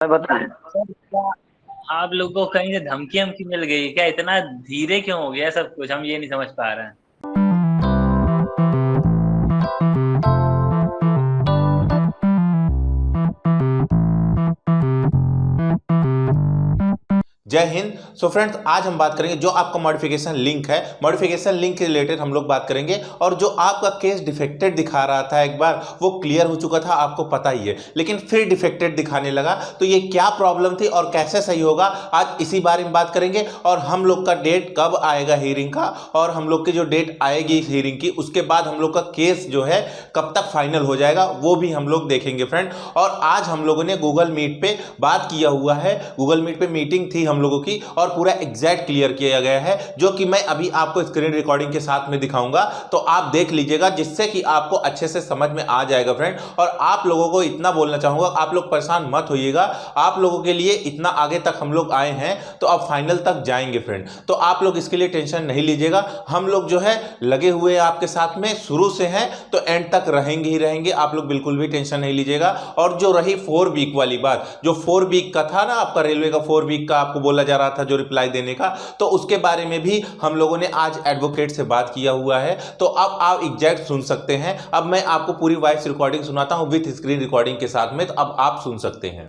बताएं। सर क्या आप लोगों को कहीं से धमकी वमकी मिल गई क्या? इतना धीरे क्यों हो गया सब कुछ, हम ये नहीं समझ पा रहे हैं। जय हिंद। सो फ्रेंड्स, आज हम बात करेंगे जो आपका मॉडिफिकेशन लिंक है, मॉडिफिकेशन लिंक के रिलेटेड हम लोग बात करेंगे। और जो आपका केस डिफेक्टेड दिखा रहा था, एक बार वो क्लियर हो चुका था, आपको पता ही है, लेकिन फिर डिफेक्टेड दिखाने लगा। तो ये क्या प्रॉब्लम थी और कैसे सही होगा, आज इसी बारे में बात करेंगे। और हम लोग का डेट कब आएगा हीयरिंग का, और हम लोग की जो डेट आएगी इस हीयरिंग की, उसके बाद हम लोग का केस जो है कब तक फाइनल हो जाएगा, वो भी हम लोग देखेंगे फ्रेंड। और आज हम लोगों ने गूगल मीट पे बात किया हुआ है, गूगल मीट पे मीटिंग थी हम लोगों की, और पूरा एग्जैक्ट क्लियर किया गया है, जो कि मैं अभी आपको स्क्रीन रिकॉर्डिंग के साथ में दिखाऊंगा। तो आप देख लीजिएगा, जिससे कि आपको अच्छे से समझ में आ जाएगा फ्रेंड। और आप लोगों को इतना बोलना चाहूंगा, आप लोग परेशान मत होइएगा। आप लोगों के लिए इतना आगे तक हम लोग आए हैं, तो अब फाइनल तक जाएंगे फ्रेंड। तो आप लोग इसके लिए टेंशन नहीं लीजिएगा। हम लोग जो है लगे हुए हैं आपके साथ में, शुरू से हैं तो एंड तक रहेंगे ही रहेंगे। आप लोग बिल्कुल भी टेंशन नहीं लीजिएगा। और जो रही 4 वीक वाली बात, जो 4 वीक का था ना आपका, रेलवे का 4 वीक का आपको बोला जा रहा था जो रिप्लाई देने का, तो उसके बारे में भी हम लोगों ने आज एडवोकेट से बात किया हुआ है। तो अब आप एग्जैक्ट सुन सकते हैं। अब मैं आपको पूरी वॉइस रिकॉर्डिंग सुनाता हूं विथ स्क्रीन रिकॉर्डिंग के साथ में, तो अब आप सुन सकते हैं।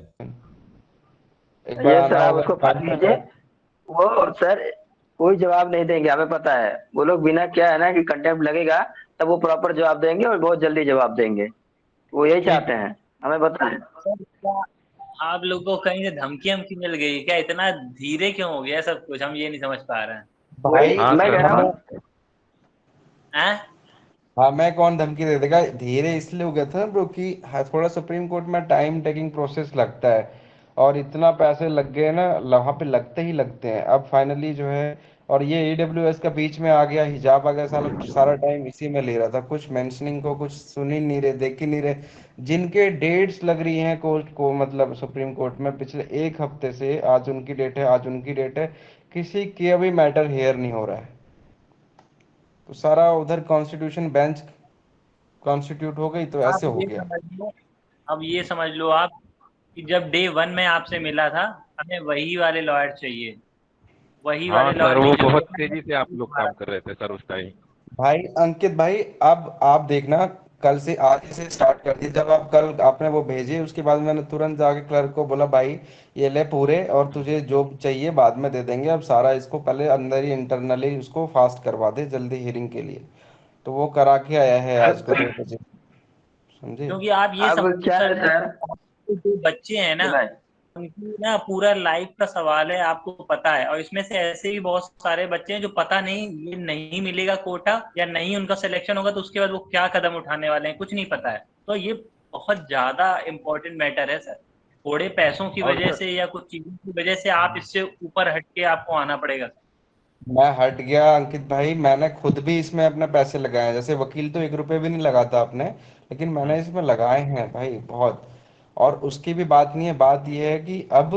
एक बार ये सर आना आप होगा उसको टाइम फाड़ पे लीजिए। तो। वो सर कोई जवाब नहीं देंगे, हमें पता है। वो लोग बिना, क्या है ना कि कंटेम्प्ट लगेगा तब वो प्रॉपर जवाब देंगे और बहुत जल्दी जवाब देंगे। वो यही ठीक चाहते हैं, हमें पता है। सर क्या आप लोगों को कहीं से धमकी वमकी मिल गई क्या? इतना धीरे क्यों हो गया सब कुछ, हम ये नहीं समझ पा रहे हैं। भाई वही हाँ मैं कह सर। रहा हमें, हूँ। हैं? हमें कौन धमकी दे देगा? धीरे इसलिए हो गया था ब्रो कि थोड़ा सुप्रीम कोर्ट में टाइम टेकिंग प्रोसेस लगता है, और इतना पैसे लग गए ना, वहाँ पे लगते ही लगते हैं। अब फाइनली जो है, और ये AWS का बीच में आ गया, हिजाब आ गया, सारा सारा टाइम इसी में ले रहा था। कुछ मेंशनिंग को कुछ सुन ही नहीं रहे, देख ही नहीं रहे। जिनके डेट्स लग रही हैं कोर्ट को, मतलब सुप्रीम कोर्ट में पिछले 1 हफ्ते से, आज उनकी डेट है, आज उनकी डेट है, किसी की अभी मैटर हेयर नहीं हो रहा है। तो सारा उधर कॉन्स्टिट्यूशन बेंच कॉन्स्टिट्यूट हो गई, तो आप ऐसे हो ये गया। समझ लो, अब ये समझ लो आप कि जब डे वन में आपसे मिला था, हमें वही वाले लॉयर चाहिए। वही हाँ वाले सर, लॉयर वो चाहिए जो बहुत पेपर में तेजी से आप लोग दोबारा। काम कर रहे थे सर उस टाइम। भाई अंकित भाई, अब आप देखना, कल से, आज से स्टार्ट कर दी। जब आप कल आपने वो भेजे, उसके बाद मैंने तुरंत जाके क्लर्क को बोला, भाई ये ले पूरे, और तुझे जो चाहिए बाद में दे देंगे। अब सारा इसको पहले अंदर ही इंटरनली उसको फास्ट करवा दे जल्दी हियरिंग के लिए। तो वो करा के आया है आज को अब 2 बजे। समझे? क्योंकि आप ये अब समझो क्या सर, है सर आपके जो बच्चे हैं कि ना, भाई, उनकी ना पूरा लाइफ का सवाल है, आपको पता है। और इसमें से ऐसे भी बहुत सारे बच्चे हैं जो पता नहीं, ये नहीं मिलेगा कोटा या नहीं उनका सिलेक्शन होगा तो उसके बाद वो क्या कदम उठाने वाले हैं, कुछ नहीं पता है। तो ये बहुत ज्यादा इम्पोर्टेंट मैटर है सर। थोड़े पैसों की और वजह सर, से या कुछ चीजों की वजह से आप इससे ऊपर हट के आपको आना पड़ेगा। मैं हट गया अंकित भाई, मैंने खुद भी इसमें अपने पैसे लगाए हैं। जैसे वकील तो 1 रुपए भी नहीं लगाता अपने, लेकिन मैंने इसमें लगाए हैं भाई बहुत। और उसकी भी बात नहीं है, बात यह है कि अब,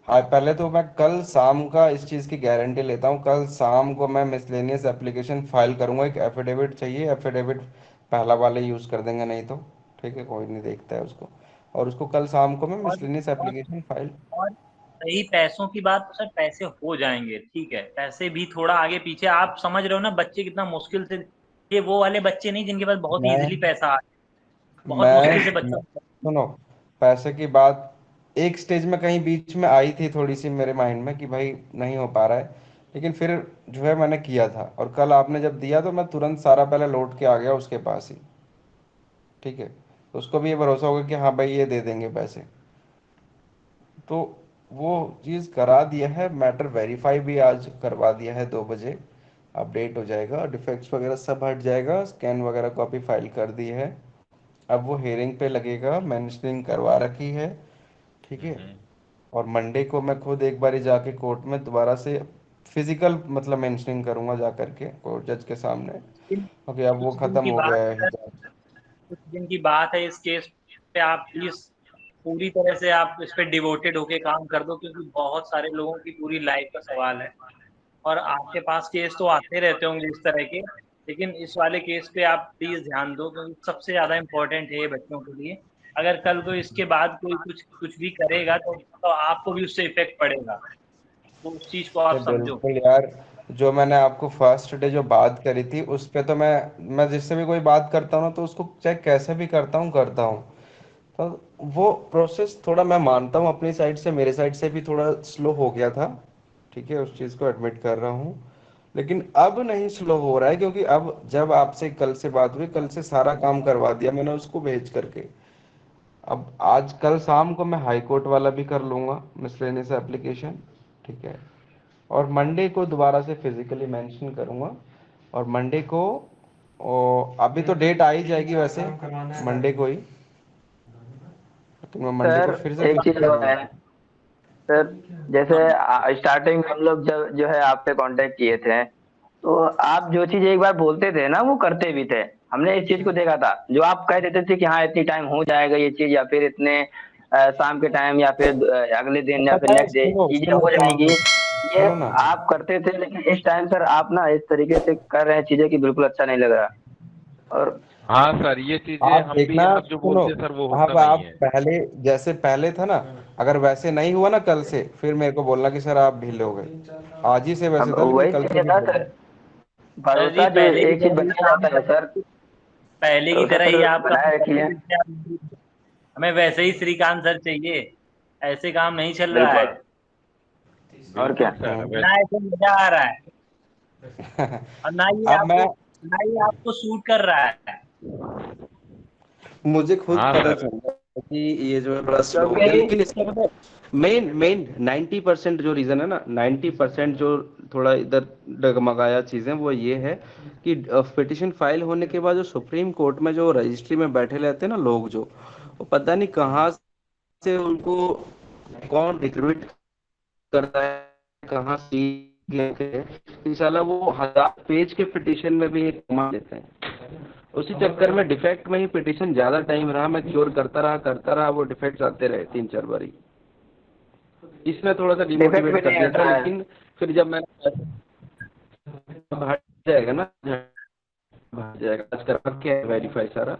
हाँ, पहले तो मैं कल शाम का इस चीज़ की गारंटी लेता हूँ, कल शाम को मैं मिसलेनियस एप्लीकेशन फाइल करूंगा। एक एफिडेविट चाहिए, एफिडेविट पहला वाले यूज़ कर देंगे, नहीं तो ठीक है, कोई नहीं देखता है उसको। और उसको कल शाम को मैं और मिसलेनियस और एप्लीकेशन फाइल। और रही पैसों की बात, तो सर पैसे हो जाएंगे, ठीक है। पैसे भी थोड़ा आगे पीछे, आप समझ रहे हो ना, बच्चे कितना मुश्किल से, ये वो वाले बच्चे नहीं जिनके पास बहुत इजीली मैं पैसा आ जाए। बहुत मुश्किल से मैं बच्चों सुनो, पैसे की बात एक स्टेज में कहीं बीच में आई थी थोड़ी सी मेरे माइंड में कि भाई नहीं हो पा रहा है, लेकिन फिर जो है मैंने किया था। और कल आपने जब दिया तो मैं तुरंत सारा पहले लौट के आ गया उसके पास ही। ठीक है, तो उसको भी ये भरोसा होगा कि हाँ भाई ये दे देंगे पैसे। तो वो चीज़ करा दिया है, मैटर वेरीफाई भी आज करवा दिया है 2 बजे। अपडेट हो जाएगा, डिफेक्ट्स वगैरह सब हट जाएगा, स्कैन वगैरह कॉपी फाइल कर दी है। अब वो हेयरिंग पे लगेगा, मेंशनिंग करवा रखी है। ठीक है। और मंडे को मैं खुद एक बारी जाके कोर्ट में दोबारा से फिजिकल मतलब मेंशनिंग करूंगा जा करके कोर्ट जज के सामने। दिन ओके, अब वो कुछ दिन खत्म की हो बात गया है है सर, हिजाब। कुछ दिन की बात है। इस केस पे आप प्लीज पूरी तरह से आप इस पे डिवोटेड होके काम कर दो, क्योंकि बहुत सारे लोगों की पूरी लाइफ का सवाल है। और आपके पास केस तो आते रहते होंगे इस तरह के, लेकिन इस वाले केस पे आप प्लीज ध्यान दो, क्योंकि सबसे ज्यादा इम्पोर्टेंट है ये बच्चों के लिए। अगर कल को इसके बाद कोई कुछ कुछ भी करेगा तो आपको भी उससे इफेक्ट पड़ेगा, तो उस चीज को आप समझो। बिल्कुल यार, जो मैंने आपको फर्स्ट डे जो बात करी थी उस पे तो मैं जिससे भी कोई बात करता हूँ ना, तो उसको चाहे कैसे भी करता हूँ। तो वो प्रोसेस थोड़ा मैं मानता हूँ अपनी साइड से, मेरे साइड से भी थोड़ा स्लो हो गया था, ठीक है, उस चीज़ को एडमिट कर रहा हूँ। लेकिन अब नहीं स्लो हो रहा है, क्योंकि अब जब आपसे कल से बात हुई, कल से सारा काम करवा दिया मैंने उसको भेज करके। अब आज कल शाम को मैं हाई कोर्ट वाला भी कर लूंगा, मिसलेनियस एप्लीकेशन, ठीक है। और मंडे को दोबारा से फिजिकली मेंशन करूंगा। और मंडे को अभी तो डेट आ ही जाएगी वैसे, मंडे को ही, तो मैं मंडे को सर फिर से एक चीज और है सर, जैसे हाँ स्टार्टिंग में हम लोग जब जो है आपसे कांटेक्ट किए थे, तो आप जो चीज एक बार बोलते थे ना वो करते भी थे। हमने इस चीज को देखा था, जो आप कह देते थे कि हाँ इतनी टाइम हो जाएगा ये चीज, या फिर इतने शाम के टाइम, या फिर अगले दिन, या फिर पता है, नेक्स्ट डे सुनो चीजें सुनो हो सुनो जाएंगी। ये सुनो ना। आप करते थे, लेकिन इस टाइम सर आप ना इस तरीके से कर रहे हैं चीजें कि बिल्कुल अच्छा नहीं लग रहा। और हाँ सर, ये चीजें आप हम भी देखना, आप जो सुनो, बोलते हैं सर वो होता अब नहीं आप है। पहले जैसे पहले था ना, अगर वैसे नहीं हुआ ना कल से, फिर मेरे को बोलना कि सर आप ढीले हो गए। आज ही से वैसे अब था, लेकिन वही कल चीज से है भी ना बोलना। सर, सर जी, भरोसा जो पहले की एक चीज तरह ही बनाया काम जाता है सर, पहले की भरोसा तरह सर ही आप काम बनाए रखिए। करते थे। हमें वैसे ही श्रीकांत सर चाहिए, ऐसे काम नहीं चल रहा है। बिल्कुल। और क्या। बिल्कुल सर, ना ऐसे मजा आ रहा है, और अब मैं ना ही आपको सूट कर रहा है। मुझे खुद हाँ पता सर। चल रहा है कि ये जो है बड़ा स्लो हो गया, क्योंकि लेकिन इसका पता है, मेन मेन 90% जो रीजन है ना, 90% जो थोड़ा इधर डगमगाया चीजें, वो ये है कि पिटिशन फाइल होने के बाद जो सुप्रीम कोर्ट में जो रजिस्ट्री में बैठे रहते हैं ना लोग, जो वो पता नहीं कहाँ से उनको कौन रिक्रूट करता है, कहाँ सीख लेते हैं, इंशाल्लाह वो 1000 पेज के पिटिशन में भी एक कमा लेते हैं। उसी चक्कर में डिफेक्ट में ही पिटिशन ज्यादा टाइम रहा, मैं क्योर करता रहा, वो डिफेक्ट्स आते रहे 3-4 बारी। इसमें थोड़ा सा डिफेक्ट डिमोटिवेट भी कर नहीं दिया था, हटा है। लेकिन फिर जब मैंने हट जाएगा ना, हट जाएगा, आज कर रखे है वेरीफाई सारा,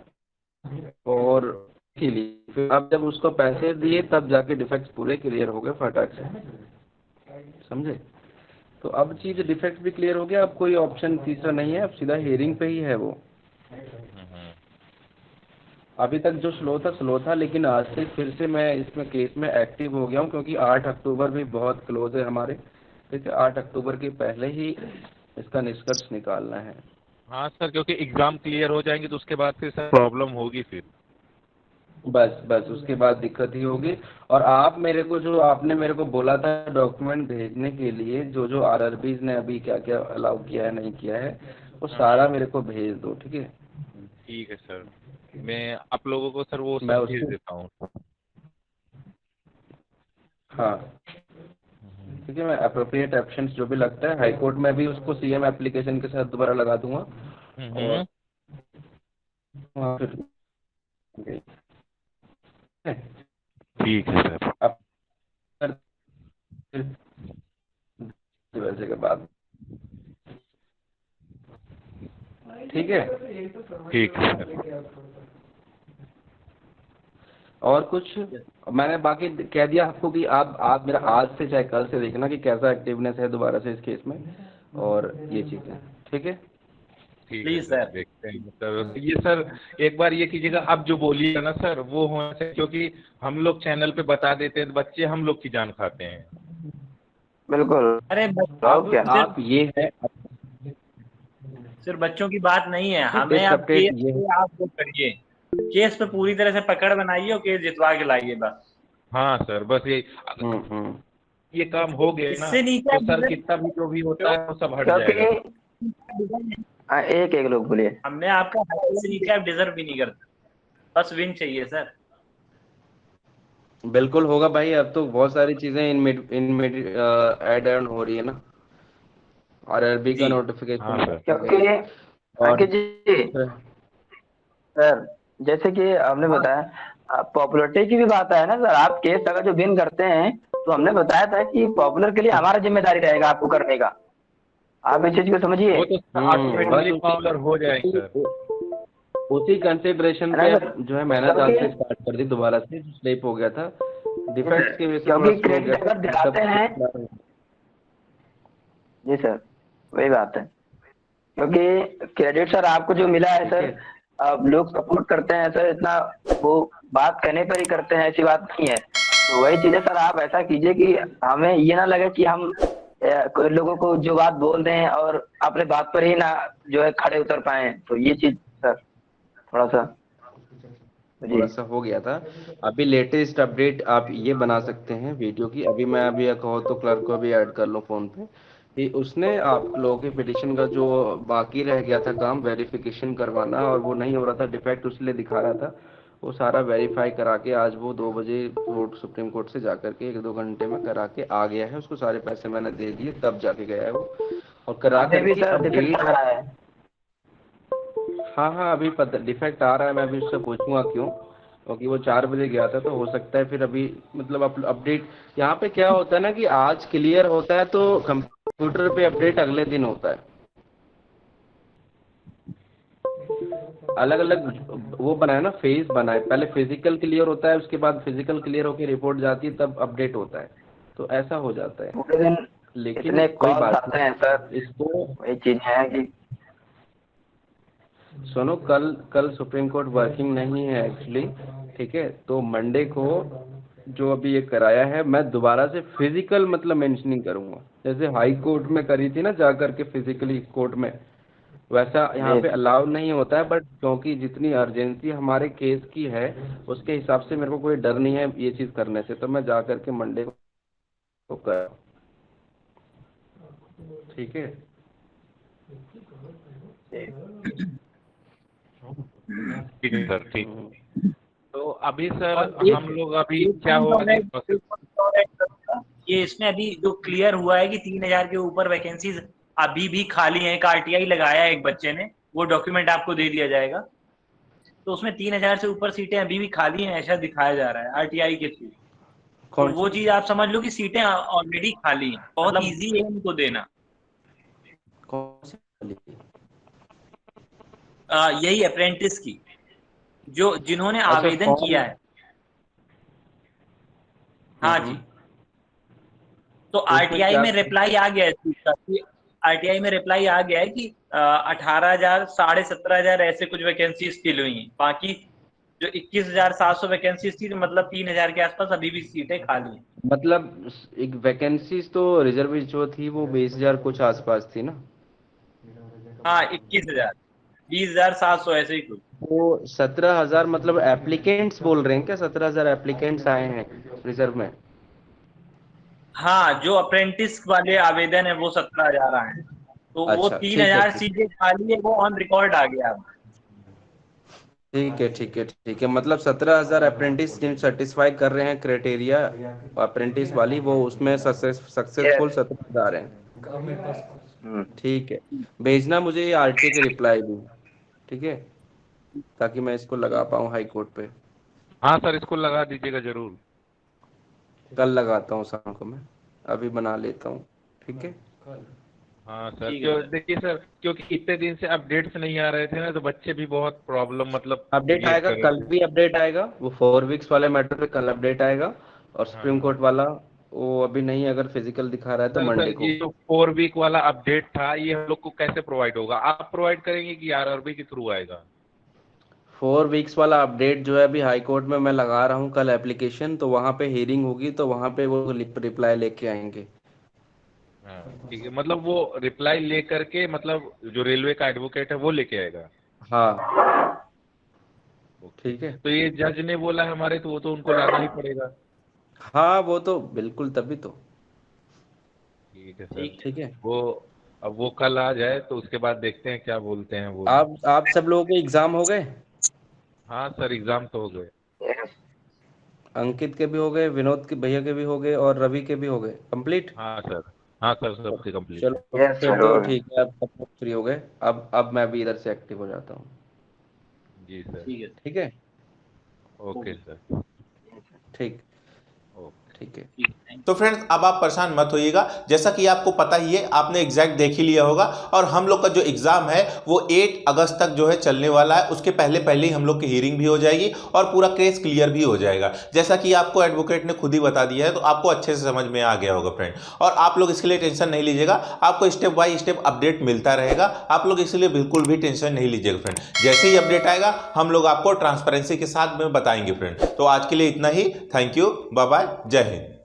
और इसीलिए फिर अब जब उसको पैसे दिए तब जाके डिफेक्ट्स पूरे क्लियर हो गए फटाक से, समझे। तो अब चीज डिफेक्ट भी क्लियर हो गया, अब कोई ऑप्शन तीसरा नहीं है, अब सीधा हियरिंग पे ही है वो। अभी तक जो स्लो था, लेकिन आज से फिर से मैं इसमें केस में एक्टिव हो गया हूँ, क्योंकि 8 अक्टूबर भी बहुत क्लोज है हमारे, ठीक है। 8 अक्टूबर के पहले ही इसका निष्कर्ष निकालना है। हाँ सर, क्योंकि एग्जाम क्लियर हो जाएंगे तो उसके बाद फिर सर प्रॉब्लम होगी फिर। बस बस उसके बाद दिक्कत ही होगी। और आप मेरे को, जो आपने मेरे को बोला था डॉक्यूमेंट भेजने के लिए, जो जो आरआरबीज ने अभी क्या क्या अलाउ किया है नहीं किया है, वो सारा मेरे को भेज दो, ठीक है। ठीक है सर, मैं आप लोगों को सर वो मैं सब भेज उसको, देता हूँ। हाँ ठीक है, मैं अप्रोप्रिएट एक्शंस जो भी लगता है हाई कोर्ट में भी उसको सीएम एप्लीकेशन के साथ दोबारा लगा दूंगा। और वहाँ फिर ठीक है सर। अब फिर वैसे के बाद, ठीक है। ठीक है सर। और कुछ मैंने बाकी कह दिया आपको कि आप मेरा आज से चाहे कल से देखना कि कैसा एक्टिवनेस है दोबारा से इस केस में, और ये चीजें, ठीक है। ठीक है प्लीज सर, सर। देखते हैं सर। ये सर एक बार ये कीजिएगा, आप जो बोलिएगा ना सर वो होना चाहिए, क्योंकि हम लोग चैनल पे बता देते हैं तो बच्चे हम लोग की जान खाते हैं। बिल्कुल। अरे और क्या। आप ये है, सिर्फ बच्चों की बात नहीं है, हमें लेटेस्ट अब अपडेट केस ये है। पे आप वो करिए, केस पे पूरी तरह से पकड़ बनाइए और केस जितवा के लाइए बस। हाँ सर, बस हम्म। ये काम हो गए ना इससे नीचे तो अब सर डिजर्व कितना भी जो भी होता क्यों? है वो सब हट क्योंकि जाएगा। एक एक लोग बोलिए। हमने आपका हाथ से नीचे आप डिजर्व भी नहीं करते, बस विन चाहिए सर। बिल्कुल होगा भाई, अब तो बहुत सारी चीजें इन ऐड ऑन हो रही है ना, आरआरबी का जी हाँ नोटिफिकेशन सर। आ गया क्योंकि है। और अंकित जी, सर जैसे कि आपने बताया पॉपुलरिटी की भी बात है ना सर, आप केस अगर जो विन करते हैं, तो हमने बताया था कि पॉपुलर के लिए हमारा जिम्मेदारी रहेगा आपको करने का। आप इस चीज को समझिए। वो तो बस ऑटोमेटिकली पॉपुलर हो जाएंगे सर। उसी कंसिडरेशन है पे ना अब जो है मैंने क्योंकि जांच स्टार्ट कर दी दोबारा से, स्लिप हो गया था डिफेक्ट्स की वजह से, थोड़ा क्योंकि स्लो हो गया क्रेडिट था, अगर दिलाते हैं, तब जी सर वही बात है, क्योंकि क्रेडिट सर आपको जो मिला है ठीक सर, है। अब लोग सपोर्ट करते हैं सर इतना, वो बात कहने पर ही करते हैं, ऐसी बात नहीं है। तो वही चीजें सर आप ऐसा कीजिए कि हमें ये ना लगे कि हम कोई लोगों को जो बात बोल दें और अपने बात पर ही ना जो है खड़े उतर पाए, तो ये चीज सर थोड़ा सा जी। थोड़ा सा हो गया था। अभी लेटेस्ट अपडेट आप ये बना सकते हैं वीडियो की, अभी मैं अभी कहो तो क्लर्क को भी ऐड कर लो फोन पे, कि उसने आप लोगों के पिटिशन का जो बाकी रह गया था काम वेरिफिकेशन करवाना, और वो नहीं हो रहा था, डिफेक्ट उसलिए दिखा रहा था, वो सारा वेरीफाई करा के आज वो 2 बजे कोर्ट सुप्रीम कोर्ट से जाकर के 1-2 घंटे में करा के आ गया है, उसको सारे पैसे मैंने दे दिए तब जाके गया है वो, और करा अभी भी करके सर डिफेक्ट अपडेट। आ रहा है। हाँ हाँ, अभी पता डिफेक्ट आ रहा है, मैं अभी उससे पूछूंगा क्यों, क्योंकि वो 4 बजे गया था, तो हो सकता है फिर अभी मतलब अपडेट यहाँ पे क्या होता है ना कि आज क्लियर होता है तो कंप्यूटर पे अपडेट अगले दिन होता है, अलग अलग वो बनाए ना, फेज बनाए, पहले फिजिकल क्लियर होता है, उसके बाद फिजिकल क्लियर होकर रिपोर्ट जाती है, तब अपडेट होता है, तो ऐसा हो जाता है। पूरे दिन लेकिन इतने कोई कॉल्स बात आते हैं सर, नहीं, इसको वही चीज है कि सुनो, कल कल सुप्रीम कोर्ट वर्किंग नहीं है एक्चुअली, ठीक है, तो मंडे को जो अभी ये कराया है मैं दोबारा से फिजिकल मतलब मेंशनिंग करूंगा, जैसे हाई कोर्ट में करी थी ना जा करके फिजिकली कोर्ट में, वैसा यहाँ जी पे अलाउ नहीं होता है, बट क्योंकि जितनी अर्जेंसी हमारे केस की है उसके हिसाब से मेरे को कोई डर नहीं है ये चीज करने से, तो मैं जा करके मंडे को कर, ठीक है। ठीक है सर, ठीक। तो अभी सर और एक हम लोग अभी एक क्या पॉइंट होगा और कि ऐड प्रोसेस। एक पॉइंट और ऐड करूंगा। ये इसमें अभी जो क्लियर हुआ है कि 3,000 के ऊपर वैकेंसीज अभी भी खाली हैं, एक आरटीआई लगाया है एक बच्चे ने, वो डॉक्यूमेंट आपको दे दिया जाएगा, तो उसमें 3,000 से ऊपर सीटें अभी भी खाली हैं ऐसा दिखाया जा रहा है आरटीआई के थ्रू। तो कौन वो सी चीज आप समझ लो कि सीटें ऑलरेडी खाली हैं, बहुत मतलब इजी है उनको देना। कौन सी वाली? यही अप्रेंटिस की, जो जिन्होंने अच्छा, आवेदन फॉर्म। किया है। हाँ जी। हम्म। तो तो उसमें आरटीआई क्या? में रिप्लाई आ गया है इस चीज का कि आरटीआई में रिप्लाई आ गया है कि 18,000 17,500 ऐसे कुछ वैकेंसीज फिल हुई हैं, बाकी जो 21,700 वैकेंसीज थी, तो मतलब 3,000 के आसपास अभी भी सीटें खाली हैं। मतलब एक वैकेंसीज तो रिजर्व जो थी वो 20,000 कुछ आसपास थी ना, हाँ 21,000 20,700 ऐसे ही कुछ। वो 17,000 मतलब एप्लीकेंट्स बोल रहे हैं क्या? 17,000 एप्लीकेंट्स आए हैं रिजर्व में? हाँ जो अप्रेंटिस वाले आवेदन है वो 17,000 आए हैं, तो वो अच्छा, तीन ठीक है, हजार ठीक सीटें खाली है, वो ऑन रिकॉर्ड आ गया अब। ठीक है, ठीक है, ठीक है, मतलब 17,000 अप्रेंटिस जिन सेटिस्फाई कर रहे हैं क्राइटेरिया अप्रेंटिस वाली, वो उसमें सक्सेसफुल यस। 17,000 हैं। ठीक है, भेजना मुझे ये आरटी के रिप्लाई भी, ठीक है, ताकि मैं इसको लगा पाऊँ हाई कोर्ट पे। हाँ सर, इसको लगा दीजिएगा जरूर। कल लगाता हूँ शाम को मैं, अभी बना लेता हूँ, ठीक है। हाँ सर, ठीक है क्यों सर। देखिए सर, क्योंकि इतने दिन से अपडेट्स नहीं आ रहे थे ना, तो बच्चे भी बहुत प्रॉब्लम मतलब अपडेट क्रिएट आएगा, कर रहे कल थे। भी अपडेट आएगा, वो 4 वीक्स वाले मैटर पे कल अपडेट आएगा, और सुप्रीम हाँ कोर्ट वाला वो अभी नहीं, अगर फिजिकल दिखा रहा है तो सर, मंडे को। ये जो 4 वीक वाला अपडेट था, ये हम लोग को कैसे प्रोवाइड होगा? आप प्रोवाइड करेंगे कि आरआरबी के थ्रू आएगा? 4 वीक्स वाला अपडेट जो है अभी हाई कोर्ट में मैं लगा रहा हूँ कल एप्लीकेशन, तो वहाँ पे हियरिंग होगी, तो वहाँ पे वो रिप्लाई लेके आएंगे। हाँ ठीक है, मतलब वो रिप्लाई ले करके, मतलब जो रेलवे का एडवोकेट है वो लेके आएगा। हाँ, ओके, ठीक है। तो ये जज ने बोला है हमारे, तो वो तो उनको लाना ही पड़ेगा। हाँ, वो तो बिल्कुल, तभी तो। ठीक है सर। ठीक है। ठीक है। वो अब वो कल आ जाए तो उसके बाद देखते हैं क्या बोलते हैं वो लोग। आप सब लोगों के एग्जाम हो गए? हाँ सर, एग्जाम तो हो गए। यस। अंकित के भी हो गए, विनोद के भैया के भी हो गए, और रवि के भी हो गए कंप्लीट? हाँ सर। हाँ सर, सबके कंप्लीट है। चलो यस फिर सर तो हो गए। ठीक है, अब सब लोग फ्री हो गए, अब मैं भी इधर से एक्टिव हो जाता हूँ। जी सर। ठीक है। ठीक है। Okay okay. सर। ठीक। ओके। ठीक है। तो फ्रेंड्स अब आप परेशान मत होइएगा, जैसा कि आपको पता ही है, आपने एग्जैक्ट देख ही लिया होगा, और हम लोग का जो एग्जाम है वो 8 अगस्त तक जो है चलने वाला है। उसके पहले पहले ही हम लोग की हियरिंग भी हो जाएगी और पूरा केस क्लियर भी हो जाएगा, जैसा कि आपको एडवोकेट ने खुद ही बता दिया है, तो आपको अच्छे से समझ में आ गया होगा फ्रेंड। और आप लोग इसके लिए टेंशन नहीं लीजिएगा, आपको स्टेप बाय स्टेप अपडेट मिलता रहेगा, आप लोग इसके लिए बिल्कुल भी टेंशन नहीं लीजिएगा फ्रेंड। जैसे ही अपडेट आएगा हम लोग आपको ट्रांसपेरेंसी के साथ में बताएंगे फ्रेंड। तो आज के लिए इतना ही, थैंक यू, बाय बाय, जय हिंद।